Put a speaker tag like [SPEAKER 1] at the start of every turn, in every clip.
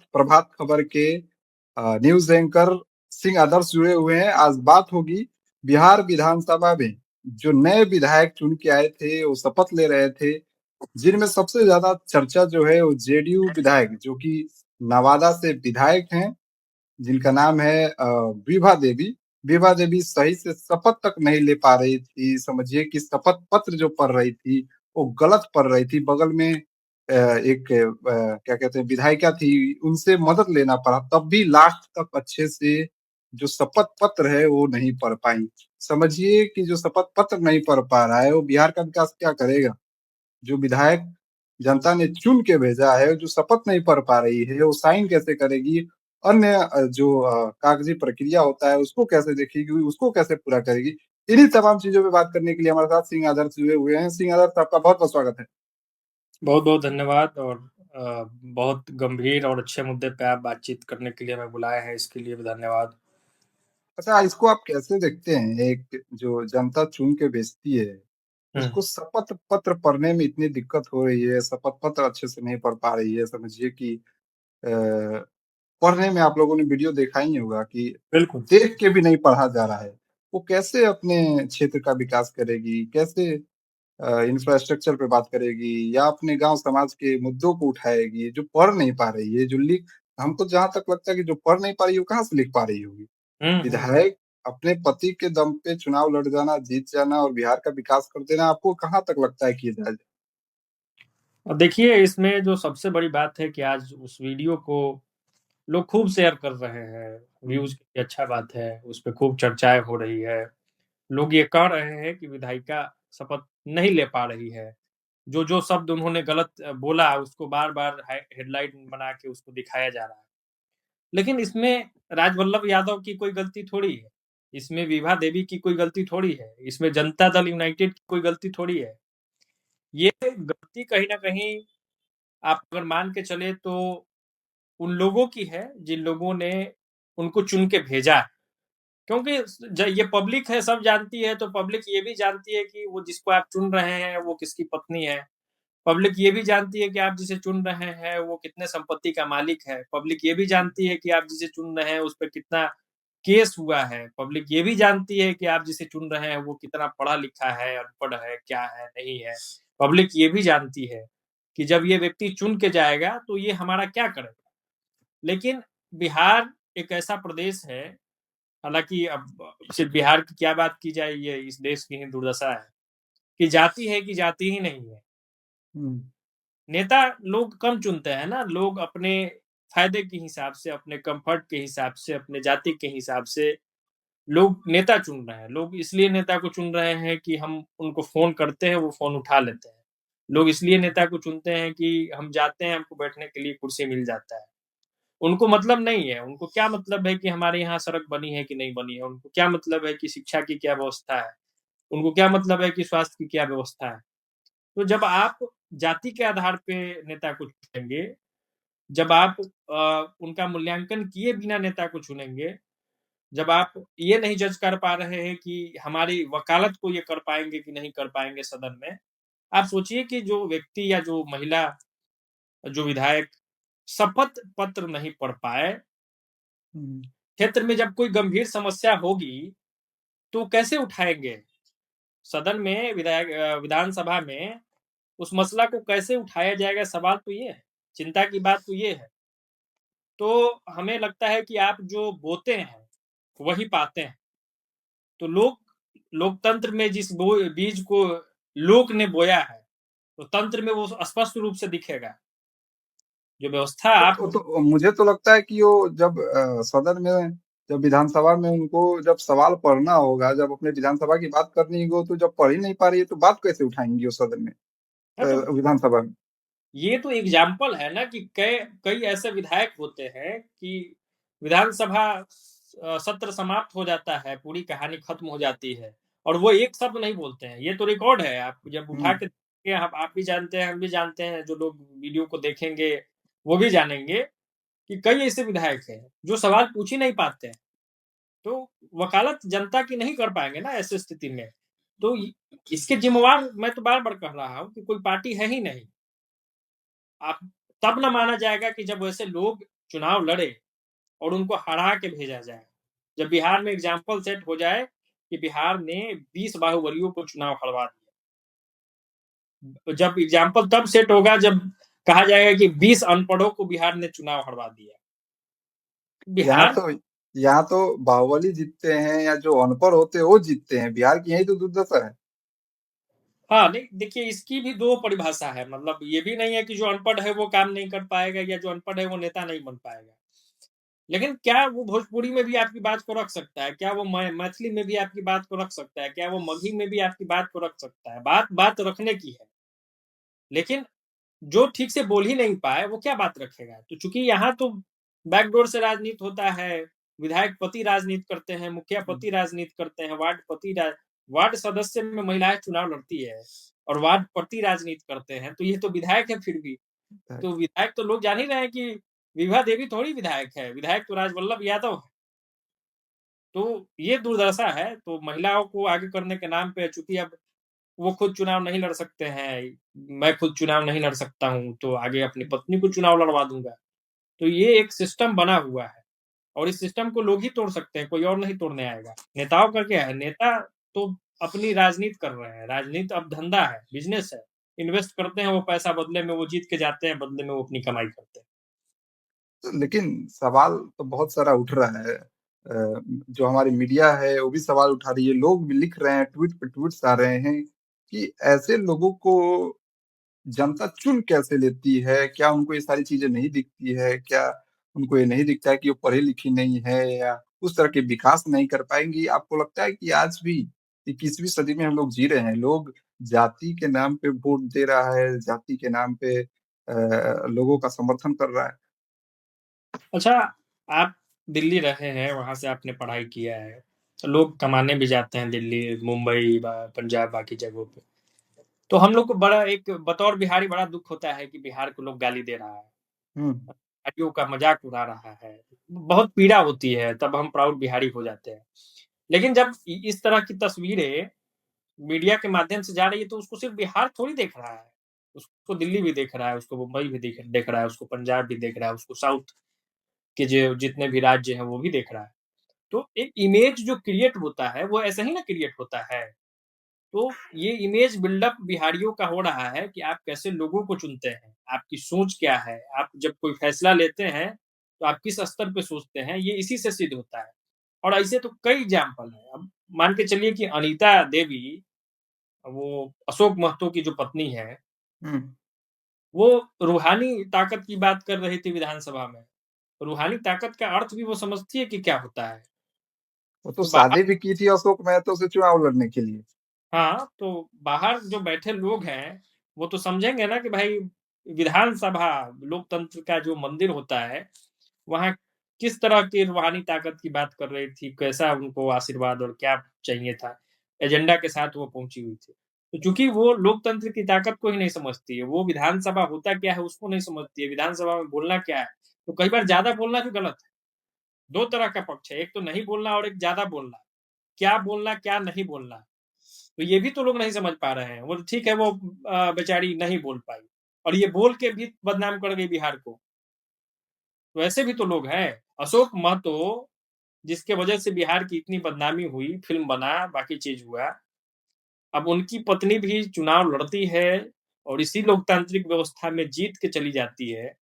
[SPEAKER 1] प्रभात खबर के news anchor Singh आदर्श जुड़े हुए हैं। आज बात होगी बिहार विधानसभा में जो नए विधायक चुन के आए थे, वो शपथ ले रहे थे, जिनमें सबसे ज़्यादा चर्चा जो है वो जेडीयू विधायक जो कि नवादा से विधायक हैं, जिनका नाम है विभा देवी। विभा देवी सही से शपथ तक नहीं ले पा रही थी। समझिए कि शपथ पत्र जो पढ़ रही थी, वो गलत पढ़ रही थी। बगल में एक क्या कहते हैं विधायिका थी, उनसे मदद लेना पड़ा। तब भी लास्ट तक अच्छे से जो शपथ पत्र है वो नहीं पढ़ पाई। समझिए कि जो शपथ पत्र नहीं पढ़ पा रहा है, वो बिहार का विकास क्या करेगा? जो विधायक जनता ने चुन के भेजा है, जो शपथ नहीं पढ़ पा रही है, वो साइन कैसे करेगी? अन्य जो कागजी प्रक्रिया होता है, उसको कैसे देखेगी, उसको कैसे पूरा करेगी? इन्हीं तमाम चीज़ों पे बात करने के लिए हमारे साथ सिंह आदर्श जुड़े हुए हैं। सिंह आदर्श, आपका बहुत-बहुत स्वागत है।
[SPEAKER 2] बहुत-बहुत धन्यवाद और बहुत गंभीर और अच्छे मुद्दे पे आप बातचीत करने के लिए हमें बुलाए हैं, इसके लिए भी धन्यवाद।
[SPEAKER 1] अच्छा, इसको आप कैसे देखते हैं? एक जो जनता चुन के भेजती है,
[SPEAKER 2] हुँ,
[SPEAKER 1] उसको शपथ पत्र पढ़ने में इतनी दिक्कत हो रही है, शपथ पत्र अच्छे से नहीं पढ़ पा रही है। समझिए कि अ पढ़ने में आप लोगों ने वीडियो देखा ही होगा कि
[SPEAKER 2] बिल्कुल।
[SPEAKER 1] देख के भी नहीं पढ़ा जा रहा है। वो कैसे अपने क्षेत्र का विकास करेगी? कैसे इंफ्रास्ट्रक्चर पे बात करेगी या अपने गाँव समाज के मुद्दों को उठाएगी, जो पढ़ नहीं पा रही है, जो लिख हमको जहाँ तक लगता है कि जो पढ़ नहीं पा रही है, वो कहाँ से लिख पा रही होगी?
[SPEAKER 2] हुँ, हुँ।
[SPEAKER 1] विधायक अपने पति के दम पे चुनाव लड़ जाना, जीत जाना और बिहार का विकास कर देना, आपको कहाँ तक लगता है कि ये जायज़ है?
[SPEAKER 2] और देखिए इसमें जो सबसे बड़ी बात है कि आज उस वीडियो को लोग खूब शेयर कर रहे हैं,
[SPEAKER 1] हुँ,
[SPEAKER 2] व्यूज़ की अच्छा बात है, उस पे खूब चर्चाएँ हो रही है। लोग ये कह रहे हैं कि विधायिका शपथ नहीं ले पा रही है। जो-जो शब्द उन्होंने गलत बोला उसको बार-बार हेडलाइन बना के उसको दिखाया जा रहा है। लेकिन इसमें राजवल्लभ यादव की कोई गलती थोड़ी है। इसमें विभा देवी की कोई गलती थोड़ी है। इसमें जनता दल यूनाइटेड की कोई गलती थोड़ी है। ये गलती कहीं न कहीं आप अगर मान के चले तो उन लोगों की है जिन लोगों ने उनको चुन के भेजा है। क्योंकि ये पब्लिक है, सब जानती है, तो पब्लिक ये भी जानती है कि वो जिसको आप चुन रहे हैं वो किसकी पत्नी है। पब्लिक ये भी जानती है कि आप जिसे चुन रहे हैं वो कितने संपत्ति का मालिक है। पब्लिक ये भी
[SPEAKER 1] हुँ,
[SPEAKER 2] जानती है कि आप जिसे चुन रहे हैं उस पे कितना केस हुआ है। पब्लिक ये भी जानती है कि आप जिसे चुन रहे हैं वो कितना पढ़ा-लिखा है, अनपढ़ है, क्या है, नहीं है। पब्लिक ये भी जानती है कि जब ये व्यक्ति चुन के जाएगा तो ये हमारा क्या करेगा। लेकिन बिहार एक ऐसा प्रदेश है, हालाँकि अब सिर्फ़ बिहार की क्या बात की जाए, ये इस देश की ही दुर्दशा है कि जाति है कि जाति ही नहीं है।
[SPEAKER 1] हुँ,
[SPEAKER 2] नेता लोग कम चुनते हैं ना, लोग अपने फ़ायदे के हिसाब से, अपने कम्फ़र्ट के हिसाब से, अपने जाति के हिसाब से लोग नेता चुन रहे हैं। लोग इसलिए नेता को चुन रहे हैं कि हम उनको फ़ोन करते हैं, वो फ़ोन उठा लेते हैं। लोग इसलिए नेता को चुनते हैं कि हम जाते हैं, हमको बैठने के लिए कुर्सी मिल जाता है। उनको मतलब नहीं है, उनको क्या मतलब है कि हमारे यहाँ सड़क बनी है कि नहीं बनी है, उनको क्या मतलब है कि शिक्षा की क्या व्यवस्था है, उनको क्या मतलब है कि स्वास्थ्य की क्या व्यवस्था है। तो जब आप जाति के आधार पे नेता को चुनेंगे, जब आप उनका मूल्यांकन किए बिना नेता को चुनेंगे, जब आप ये नहीं जज कर पा रहे हैं कि हमारी वकालत को ये कर पाएँगे कि नहीं कर पाएँगे सदन में, आप सोचिए कि जो व्यक्ति या जो महिला, जो विधायक शपथ पत्र नहीं पढ़ पाए,
[SPEAKER 1] हुँ।
[SPEAKER 2] क्षेत्र में जब कोई गंभीर समस्या होगी, तो कैसे उठाएँगे? सदन में विधानसभा में उस मसला को कैसे उठाया जाएगा, सवाल तो ये है, चिंता की बात तो ये है। तो हमें लगता है कि आप जो बोते हैं, वही पाते हैं। तो लोकतंत्र में जिस बीज को लोक ने बोया है, तो तंत्र में वो स्पष्ट रूप से दिखेगा। जो व्यवस्था आप
[SPEAKER 1] तो मुझे तो लगता है कि वो जब सदन में जब विधानसभा में उनको जब सवाल पढ़ना होगा, जब अपने विधानसभा की बात करनी हो, तो जब पढ़ ही नहीं पा रही है, तो बात कैसे उठाएँगी वो सदन में
[SPEAKER 2] हाँ, तो
[SPEAKER 1] विधानसभा में?
[SPEAKER 2] ये तो एग्जाम्पल है ना कि कई कई ऐसे विधायक होते हैं कि विधानसभा सत्र समाप्त हो जाता है, पूरी कहानी खत्म हो जाती है और वो एक शब्द नहीं बोलते हैं। ये तो रिकॉर्ड है, आप जब उठा
[SPEAKER 1] हुँ,
[SPEAKER 2] के देखेंगे, आप भी जानते हैं, हम भी जानते हैं, जो लोग वीडियो को देखेंगे, वो भी जानेंगे कि कई ऐसे विधायक हैं, जो सवाल पूछ ही नहीं पाते हैं। तो वकालत जनता की नहीं कर पाएँगे ना ऐसी स्थिति में। तो इसके जिम्मेवार मैं तो बार-बार कह रहा हूँ कि कोई पार्टी है ही नहीं। आप तब ना माना जाएगा कि जब वैसे लोग चुनाव लड़े और उनको हरा के भेजा जाए। जब बिहार में एग्जाम्पल सेट हो जाए कि बिहार ने 20 बाहुबलियों को चुनाव हरवा दिया, जब एग्जाम्पल तब सेट होगा जब कहा जाएगा कि 20 अनपढ़ों को बिहार ने चुनाव हरवा दिया।
[SPEAKER 1] यहाँ
[SPEAKER 2] बिहार
[SPEAKER 1] तो यहाँ तो बाहुबली जीतते हैं या जो अनपढ़ होते हैं वो जीतते हैं। बिहार की यही तो दुर्दशा है।
[SPEAKER 2] हाँ, नहीं देखिए, इसकी भी दो परिभाषा है। मतलब ये भी नहीं है कि जो अनपढ़ है वो काम नहीं कर पाएगा या जो अनपढ़ है वो नेता नहीं बन पाएगा। लेकिन क्या वो भोजपुरी में भी आपकी बात को रख सकता है? क्या वो मैथिली में भी आपकी बात को रख सकता है? क्या वो मगही में भी आपकी बात को रख सकता है? बात बात रखने की है। लेकिन जो ठीक से बोल ही नहीं पाए वो क्या बात रखेगा? तो चूंकि यहाँ तो बैकडोर से राजनीति होता है, विधायक पति राजनीति करते हैं, मुखिया पति राजनीति करते हैं, वार्ड सदस्य में महिलाएं चुनाव लड़ती है और वार्ड पति राजनीति करते हैं, तो ये तो विधायक है फिर भी। तो विधायक तो लोग जान ही रहे हैं कि विभा देवी थोड़ी विधायक है, विधायक तो राजवल्लभ यादव है। तो ये दुर्दशा है। तो महिलाओं को आगे करने के नाम पे चूंकि अब वो खुद चुनाव नहीं लड़ सकते हैं, मैं खुद चुनाव नहीं लड़ सकता हूँ, तो आगे अपनी पत्नी को चुनाव लड़वा दूंगा। तो ये एक सिस्टम बना हुआ है और इस सिस्टम को लोग ही तोड़ सकते हैं, कोई और नहीं तोड़ने आएगा। नेताओं का क्या है? नेता तो अपनी राजनीति कर रहे हैं। राजनीति अब धंधा है, बिजनेस है। इन्वेस्ट करते हैं वो पैसा, बदले में वो जीत के जाते हैं, बदले में वो अपनी कमाई करते हैं।
[SPEAKER 1] लेकिन सवाल तो बहुत सारा उठ रहा है। जो हमारी मीडिया है वो भी सवाल उठा रही है, लोग भी लिख रहे हैं, ट्वीट पे ट्वीट्स आ रहे हैं कि ऐसे लोगों को जनता चुन कैसे लेती है? क्या उनको ये सारी चीजें नहीं दिखती है? क्या उनको ये नहीं दिखता है कि वो पढ़ी लिखी नहीं है या उस तरह के विकास नहीं कर पाएंगी? आपको लगता है कि आज भी 21वीं सदी में हम लोग जी रहे हैं, लोग जाति के नाम पे वोट दे रहा है, जाति के नाम पे लोगों का समर्थन कर रहा है?
[SPEAKER 2] अच्छा, आप दिल्ली रहे हैं, वहां से आपने पढ़ाई किया है, तो लोग कमाने भी जाते हैं दिल्ली, मुंबई, पंजाब, बाकी जगहों पे। तो हम लोग को बड़ा एक बतौर बिहारी बड़ा दुख होता है कि बिहार को लोग गाली दे रहा है,
[SPEAKER 1] हम्म।
[SPEAKER 2] बिहारियों का मजाक उड़ा रहा है। बहुत पीड़ा होती है, तब हम प्राउड बिहारी हो जाते हैं। लेकिन जब इस तरह की तस्वीरें मीडिया के माध्यम से जा रही है तो उसको सिर्फ बिहार थोड़ी देख रहा है, उसको दिल्ली भी देख रहा है, उसको मुंबई भी देख रहा है, उसको पंजाब भी देख रहा है, उसको साउथ के जो जितने भी राज्य हैं वो भी देख रहा है। तो एक इमेज जो क्रिएट होता है वो ऐसा ही ना क्रिएट होता है। तो ये इमेज बिल्डअप बिहारियों का हो रहा है कि आप कैसे लोगों को चुनते हैं, आपकी सोच क्या है, आप जब कोई फैसला लेते हैं तो आप किस स्तर पे सोचते हैं, ये इसी से सिद्ध होता है। और ऐसे तो कई एग्जाम्पल है। अब मान के चलिए कि अनीता देवी, वो अशोक महतो की जो पत्नी है,
[SPEAKER 1] हम्म।
[SPEAKER 2] वो रूहानी ताकत की बात कर रही थी विधानसभा में। रूहानी ताकत का अर्थ भी वो समझती है कि क्या होता है।
[SPEAKER 1] वो तो
[SPEAKER 2] तो बाहर,
[SPEAKER 1] शादी भी की थी अशोक महतो से चुनाव लड़ने के लिए।
[SPEAKER 2] हाँ, तो बाहर जो बैठे लोग हैं वो तो समझेंगे ना कि भाई विधानसभा लोकतंत्र का जो मंदिर होता है, वहां किस तरह की रूहानी ताकत की बात कर रही थी, कैसा उनको आशीर्वाद और क्या चाहिए था, एजेंडा के साथ वो पहुंची हुई थी। तो चूंकि वो लोकतंत्र की ताकत को ही नहीं समझती है, वो विधानसभा होता क्या है उसको नहीं समझती है, विधानसभा में बोलना क्या है। तो कई बार ज्यादा बोलना भी गलत है। दो तरह का पक्ष है, एक तो नहीं बोलना और एक ज्यादा बोलना। क्या बोलना, क्या नहीं बोलना, तो ये भी तो लोग नहीं समझ पा रहे हैं। वो तो ठीक है, वो बेचारी नहीं बोल पाई और ये बोल के भी बदनाम कर गई बिहार को। तो ऐसे भी तो लोग हैं। अशोक महतो, जिसके वजह से बिहार की इतनी बदनामी हुई, फिल्म बना, बाकी चीज हुआ, अब उनकी पत्नी भी चुनाव लड़ती है और इसी लोकतांत्रिक व्यवस्था में जीत के चली जाती है।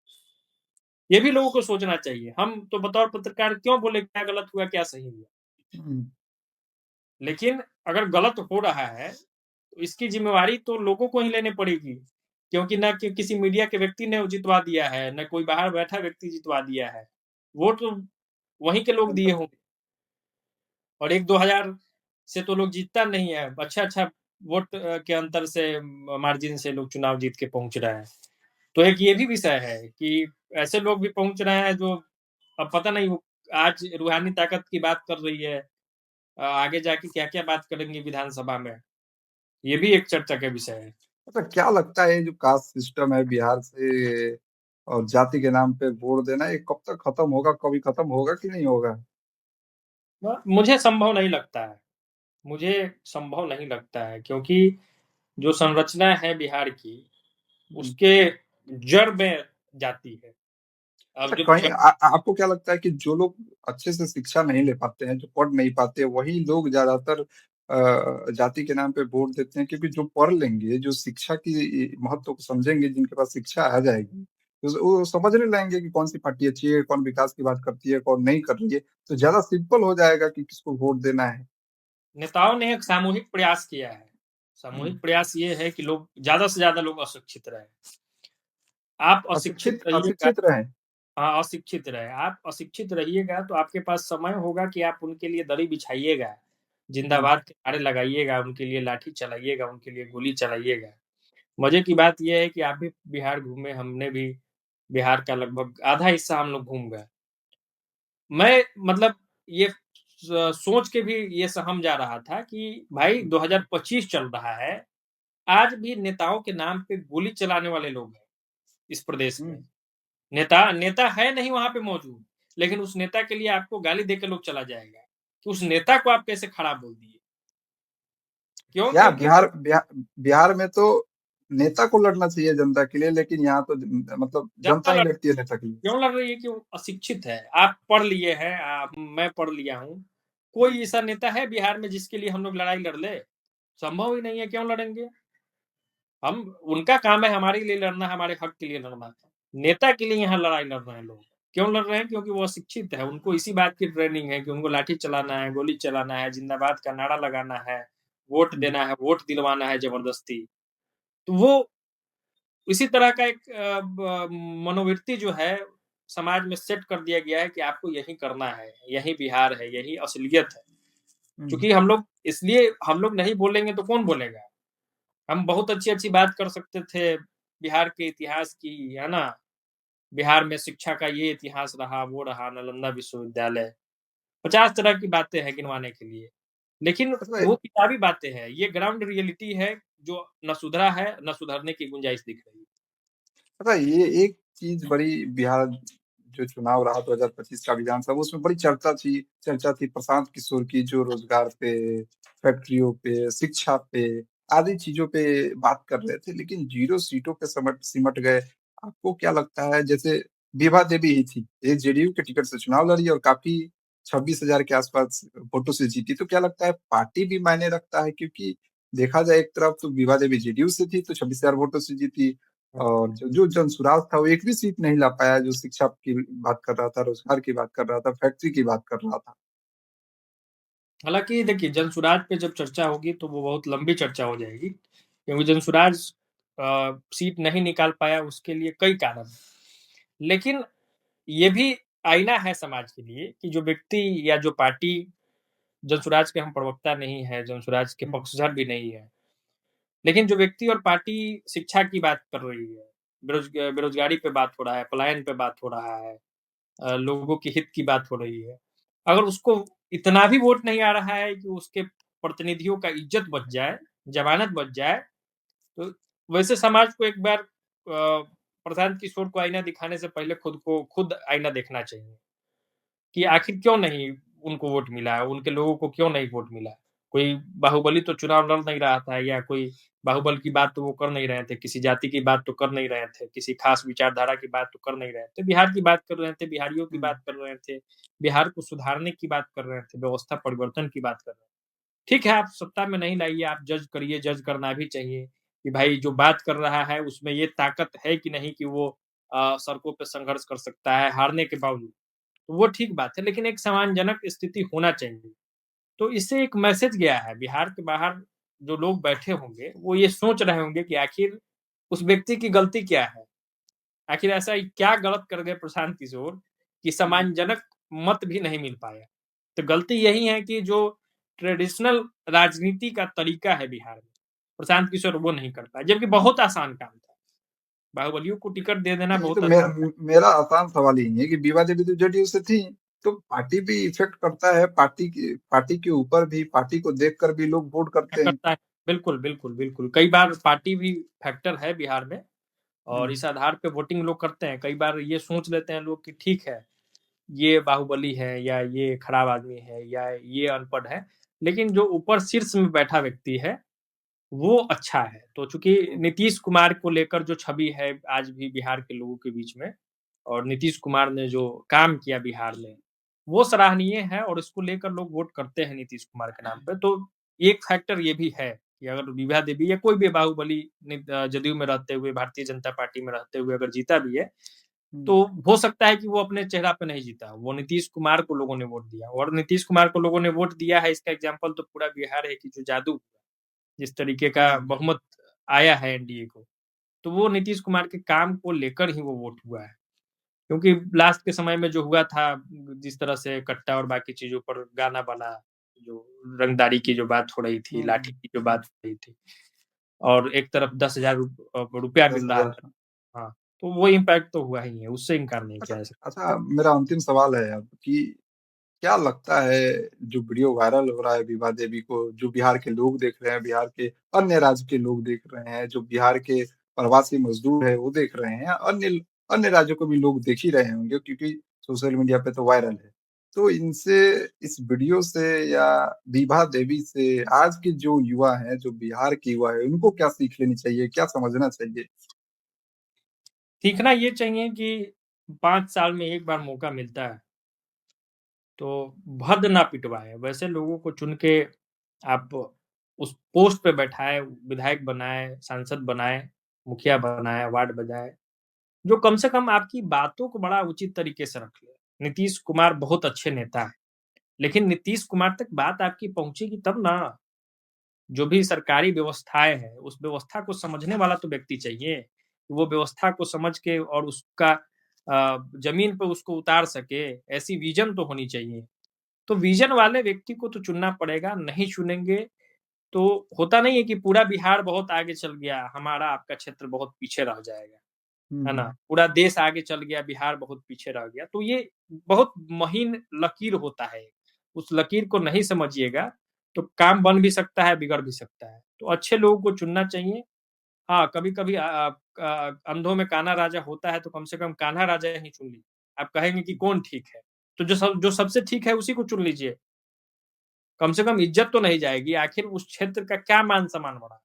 [SPEAKER 2] ये भी लोगों को सोचना चाहिए। हम तो बतौर पत्रकार क्यों बोले क्या गलत हुआ क्या सही हुआ,
[SPEAKER 1] हम्म।
[SPEAKER 2] लेकिन अगर गलत हो रहा है तो इसकी जिम्मेवारी तो लोगों को ही लेनी पड़ेगी। क्योंकि ना कि किसी मीडिया के व्यक्ति ने जितवा दिया है, ना कोई बाहर बैठा व्यक्ति जितवा दिया है। वोट तो वहीं के लोग दिए होंगे और 1-2 हजार से तो लोग जीतता नहीं है। अच्छा अच्छा वोट के अंतर से, मार्जिन से लोग चुनाव जीत के पहुंच रहे हैं। तो एक ये भी विषय है कि ऐसे लोग भी पहुंच रहे हैं जो अब पता नहीं वो आज रूहानी ताकत की बात कर रही है, आगे जाके क्या क्या बात करेंगे विधानसभा में, ये भी एक चर्चा का विषय है।
[SPEAKER 1] अच्छा, क्या लगता है ये जो कास्ट सिस्टम है बिहार से और जाति के नाम पे वोट देना, ये कब तक खत्म होगा? कभी खत्म होगा कि नहीं होगा?
[SPEAKER 2] मुझे संभव नहीं लगता है। मुझे संभव नहीं लगता है क्योंकि जो संरचना है बिहार की,
[SPEAKER 1] हम्म।
[SPEAKER 2] उसके जड़ में जाति है। अब
[SPEAKER 1] अच्छा
[SPEAKER 2] जो
[SPEAKER 1] कहीं
[SPEAKER 2] छ
[SPEAKER 1] आपको क्या लगता है कि जो लोग अच्छे से शिक्षा नहीं ले पाते हैं, जो पढ़ नहीं पाते, वही लोग ज़्यादातर जाति के नाम पे वोट देते हैं क्योंकि जो पढ़ लेंगे, जो शिक्षा की महत्व को समझेंगे, जिनके पास शिक्षा आ जाएगी, तो वो समझने लगेंगे कि कौन-सी पार्टी अच्छी है, कौन विकास की बात करती है, कौन नहीं कर रही है, तो ज़्यादा सिंपल हो जाएगा कि किसको वोट देना है।
[SPEAKER 2] नेताओं ने एक सामूहिक प्रयास किया है।
[SPEAKER 1] हुँ,
[SPEAKER 2] सामूहिक प्रयास ये है कि लोग ज़्यादा से ज़्यादा लोग अशिक्षित रहें। आप अशिक्षित रहिएगा।
[SPEAKER 1] अशिक्षित रहें।
[SPEAKER 2] हाँ, अशिक्षित रहे। आप अशिक्षित रहिएगा तो आपके पास समय होगा कि आप उनके लिए दरी बिछाइएगा,
[SPEAKER 1] हुँ,
[SPEAKER 2] जिंदाबाद के नारे लगाइएगा, उनके लिए लाठी चलाइएगा, उनके लिए गोली चलाइएगा। मज़े की बात ये है कि आप भी बिहार घूमे, हमने भी बिहार का लगभग आधा हिस्सा हम लोग घूम गए। मैं मतलब ये सोच के भी ये सहम जा रहा था कि भाई
[SPEAKER 1] हुँ,
[SPEAKER 2] 2025 चल रहा है, आज भी नेताओं के नाम पे गोली चलाने वाले लोग हैं इस प्रदेश
[SPEAKER 1] हुँ।
[SPEAKER 2] में। नेता नेता है नहीं वहाँ पे मौजूद, लेकिन उस नेता के लिए आपको गाली देके लोग चला जाएगा, कि उस नेता को आप कैसे खराब बोल दिए। क्यों?
[SPEAKER 1] क्या
[SPEAKER 2] क्योंकि
[SPEAKER 1] बिहार में तो नेता को लड़ना चाहिए जनता के लिए, लेकिन यहाँ तो मतलब
[SPEAKER 2] जनता
[SPEAKER 1] जनता ही
[SPEAKER 2] लड़
[SPEAKER 1] लड़ती है नेता के लिए।
[SPEAKER 2] क्यों लड़ रही है कि वो अशिक्षित है। आप पढ़ लिए हैं, मैं पढ़ लिया हूँ। कोई ऐसा नेता है बिहार में जिसके लिए हम लोग लड़ाई लड़ लें? संभव ही नहीं है, क्यों लड़ेंगे? हम उनका काम है हमारे लिए लड़ना, हमारे हक के लिए लड़ना। नेता के लिए यहाँ लड़ाई लड़ रहे हैं लोग। क्यों लड़ रहे हैं? क्योंकि वो अशिक्षित है। उनको इसी बात की ट्रेनिंग है कि उनको लाठी चलाना है, गोली चलाना है, जिंदाबाद का नारा लगाना है, वोट
[SPEAKER 1] हुँ,
[SPEAKER 2] देना है, वोट दिलवाना है जबरदस्ती। तो वो इसी तरह का एक मनोवृत्ति जो है समाज में सेट कर दिया गया है कि आपको यही करना है, यही बिहार है, यही असलियत है।
[SPEAKER 1] हुँ।
[SPEAKER 2] क्योंकि हम लोग नहीं बोलेंगे तो कौन बोलेगा? हम बहुत अच्छी-अच्छी बात कर सकते थे बिहार के इतिहास की, है ना? बिहार में शिक्षा का ये इतिहास रहा, वो रहा, नालंदा विश्वविद्यालय। 50 तरह की बातें हैं गिनवाने के लिए। लेकिन
[SPEAKER 1] अच्छा
[SPEAKER 2] वो किताबी बातें हैं, ये ग्राउंड रियलिटी है जो ना सुधरा है, ना सुधरने की गुंजाइश दिख रही है।
[SPEAKER 1] पता है ये एक चीज़ बड़ी बिहार जो चुनाव रहा 2025 का विधानसभा उसमें बड़ी चर्चा थी प्रशांत किशोर की जो रोजगार पे, फैक्ट्रियों पे, शिक्षा पे, आदि चीज़ों पे बात कर रहे थे लेकिन 0 सीटों पे सिमट गए। आपको क्या लगता है जैसे विभा देवी ही थी, ये जेडीयू के टिकट से चुनाव लड़ी और काफ़ी 26,000 के आसपास वोटों से जीती। तो क्या लगता है पार्टी भी मायने रखता है? क्योंकि देखा जाए एक तरफ तो विभा देवी जेडीयू से थी तो 26,000 वोटों से जीती। और जो जनसुराज था वो एक भी सीट नहीं ला पाया जो शिक्षा की बात कर रहा था, रोजगार की बात कर रहा था, फैक्ट्री की बात कर रहा था।
[SPEAKER 2] हालाँकि देखिए, जनसुराज पे जब चर्चा होगी तो वो बहुत लंबी चर्चा हो जाएगी, क्योंकि जनसुराज सीट नहीं निकाल पाया उसके लिए कई कारण हैं। लेकिन ये भी आईना है समाज के लिए कि जो व्यक्ति या जो पार्टी जनसुराज के हम प्रवक्ता नहीं हैं, जनसुराज के
[SPEAKER 1] हुँ,
[SPEAKER 2] पक्षधर भी नहीं हैं। लेकिन जो व्यक्ति और पार्टी शिक्षा की बात कर रही है, बेरोज़गारी पे बात हो रहा है, पलायन पे बात हो रहा है, लोगों के हित की बात हो रही है। अगर उसको इतना भी वोट नहीं आ रहा है कि उसके प्रतिनिधियों का इज़्ज़त बच जाए, ज़मानत बच जाए, तो वैसे समाज को एक बार प्रशांत किशोर को आईना दिखाने से पहले खुद आईना देखना चाहिए। कि आखिर क्यों नहीं उनको वोट मिला है, उनके लोगों को क्यों नहीं वोट मिला? कोई बाहुबली तो चुनाव लड़ नहीं रहा था या कोई बाहुबल की बात तो वो कर नहीं रहे थे, किसी जाति की बात तो कर नहीं रहे थे, किसी खास विचारधारा की बात तो कर नहीं रहे थे। बिहार की बात कर रहे थे, बिहारियों की
[SPEAKER 1] हुँ,
[SPEAKER 2] बात कर रहे थे, बिहार को सुधारने की बात कर रहे थे, व्यवस्था परिवर्तन की बात कर रहे थे। ठीक है, आप सत्ता में नहीं लाइए, आप जज करिए, जज करना भी चाहिए कि भाई जो बात कर रहा है उसमें ये ताकत है कि नहीं कि वो सड़कों पे संघर्ष कर सकता है हारने के बावजूद। तो वो ठीक बात है, लेकिन एक सम्मानजनक स्थिति होना चाहिए। तो इससे एक मैसेज गया है, बिहार के बाहर जो लोग बैठे होंगे, वो ये सोच रहे होंगे कि आखिर उस व्यक्ति की गलती क्या है? आखिर ऐसा क्या गलत कर गए प्रशांत किशोर कि
[SPEAKER 1] हुँ।
[SPEAKER 2] सम्मानजनक मत भी नहीं मिल पाया? तो गलती यही है कि जो ट्रेडिशनल राजनीति का तरीका है बिहार में, प्रशांत किशोर वो नहीं कर पाए, जबकि बहुत आसान काम था। बाहुबलियों को टिकट दे देना
[SPEAKER 1] नहीं तो
[SPEAKER 2] बहुत आसान था।
[SPEAKER 1] मेरा आसान सवाल यही है कि विभा देवी तो जेडीयू से थी, तो पार्टी भी इफ़ेक्ट करता है, पार्टी के ऊपर भी, पार्टी को देखकर भी लोग वोट
[SPEAKER 2] क्या
[SPEAKER 1] करते हैं।
[SPEAKER 2] करता है? बिल्कुल, बिल्कुल, बिल्कुल। कई बार पार्टी भी फैक्टर है बिहार में
[SPEAKER 1] हुँ,
[SPEAKER 2] और इस आधार पे वोटिंग लोग करते हैं। कई बार ये सोच लेते हैं लोग कि ठीक है, ये बाहुबली है या ये खराब आदमी है या ये अनपढ़ है, लेकिन जो ऊपर शीर्ष में बैठा व्यक्ति है, वो अच्छा है। तो चूँकि
[SPEAKER 1] हुँ,
[SPEAKER 2] नीतीश कुमार को लेकर जो छवि है आज भी बिहार के लोगों के बीच में और नीतीश कुमार ने जो काम किया बिहार में, वो सराहनीय है और इसको लेकर लोग वोट करते हैं नीतीश कुमार के नाम पे। तो एक फैक्टर ये भी है कि अगर विभा देवी या कोई भी बाहुबली जदयू में रहते हुए, भारतीय जनता पार्टी में रहते हुए अगर जीता भी है,
[SPEAKER 1] हुँ,
[SPEAKER 2] तो हो सकता है कि वो अपने चेहरा पे नहीं जीता, वो नीतीश कुमार को लोगों ने वोट दिया और नीतीश कुमार को लोगों ने वोट दिया है, इसका एग्ज़ाम्पल तो पूरा बिहार है कि जो जादू, जिस तरीके का
[SPEAKER 1] हुँ।
[SPEAKER 2] बहुमत आया है एनडीए को, तो वो नीतीश कुमार के काम को लेकर ही वो वोट हुआ है। क्योंकि लास्ट के समय में जो हुआ था, जिस तरह से कट्टा और बाकी चीज़ों पर गाना बना, जो रंगदारी की जो बात हो रही थी,
[SPEAKER 1] हुँ,
[SPEAKER 2] लाठी
[SPEAKER 1] हुँ।
[SPEAKER 2] की जो बात हो रही थी और एक तरफ 10,000 रुपया मिल रहा
[SPEAKER 1] 10,000
[SPEAKER 2] था। हाँ, तो वो इम्पैक्ट तो हुआ ही है, उससे इनकार नहीं
[SPEAKER 1] अच्छा
[SPEAKER 2] किया जा सकता।
[SPEAKER 1] अच्छा मेरा अंतिम सवाल है अब कि क्या लगता है जो वीडियो वायरल हो रहा है विभा देवी को, जो बिहार के लोग देख रहे हैं, बिहार के अन्य राज्य के लोग देख रहे हैं, जो बिहार के प्रवासी मज़दूर हैं वो देख रहे हैं, अन्य अन्य राज्यों को भी लोग देख ही रहे होंगे क्योंकि सोशल मीडिया पे तो वायरल है। तो इनसे इस वीडियो से या विभा देवी से आज के जो युवा हैं, जो बिहार के युवा हैं, उनको क्या सीख लेनी चाहिए, क्या समझना चाहिए?
[SPEAKER 2] सीखना ये चाहिए कि 5 साल में 1 बार मौका मिलता है, तो भद्द ना पिटवाएँ। वैसे लोगों को चुन के आप उस पोस्ट पे बैठाएँ, विधायक बनाएँ, सांसद बनाएँ, मुखिया बनाएँ, वार्ड बजाएँ, जो कम से कम आपकी बातों को बड़ा उचित तरीके से रख ले। नीतीश कुमार बहुत अच्छे नेता हैं, लेकिन नीतीश कुमार तक बात आपकी पहुँचेगी तब ना। जो भी सरकारी व्यवस्थाएँ हैं, उस व्यवस्था को समझने वाला तो व्यक्ति चाहिए। वो व्यवस्था को समझ के और उसका ज़मीन पे उसको उतार सके, ऐसी विज़न तो होनी चाहिए। तो विज़न वाले व्यक्ति को तो चुनना पड़ेगा, नहीं चुनेंगे तो होता नहीं है कि पूरा बिहार बहुत आगे चल गया, हमारा आपका क्षेत्र बहुत पीछे रह जाएगा,
[SPEAKER 1] हुँ,
[SPEAKER 2] है ना?
[SPEAKER 1] हुँ।
[SPEAKER 2] पूरा देश आगे चल गया, बिहार बहुत पीछे रह गया। तो ये बहुत महीन लकीर होता है। उस लकीर को नहीं समझिएगा, तो काम बन भी सकता है, बिगड़ भी सकता है। तो अच्छे लोगों को चुनना चाहिए। हाँ, कभी-कभी अंधों में कान्हा राजा होता है, तो कम से कम कान्हा राजा ही चुन लीजिए। आप कहेंगे कि कौन ठीक है? तो जो सबसे ठीक है, उसी को चुन लीजिए। कम से कम इज़्ज़त तो नहीं जाएगी, आखिर उस क्षेत्र का क्या मान-सम्मान बढ़ा?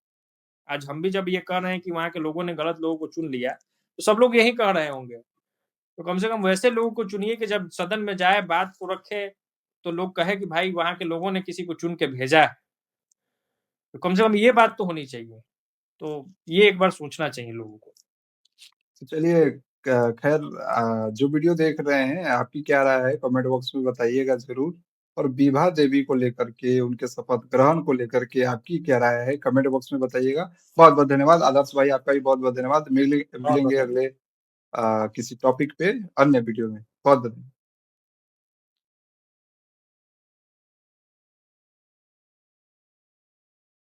[SPEAKER 2] आज हम भी जब ये कह रहे हैं कि वहाँ के लोगों ने गलत लोगों को चुन लिया, तो सब लोग यही कह रहे होंगे। तो कम से कम वैसे लोगों को चुनिए कि जब सदन में जाए, बात को रखे, तो लोग कहें कि भाई वहाँ के लोगों ने किसी को चुन के भेजा है। तो कम से कम ये बात तो होनी चाहिए। तो ये एक बार सोचना चाहिए लोगों को।
[SPEAKER 1] तो चलिए क खैर जो वीडियो देख रहे हैं, आपकी क्या राय है कमेंट बॉक्स में बताइएगा ज़रूर और विभा देवी को लेकर के, उनके शपथ ग्रहण को लेकर के आपकी क्या राय है कमेंट बॉक्स में बताइएगा। बहुत-बहुत धन्यवाद आदर्श भाई, आपका भी बहुत-बहुत धन्यवाद।
[SPEAKER 2] बहुत-बहुत
[SPEAKER 1] मिलेंगे
[SPEAKER 2] धन्यवाद।
[SPEAKER 1] अगले किसी टॉपिक पे अन्य वीडियो में। बहुत-बहुत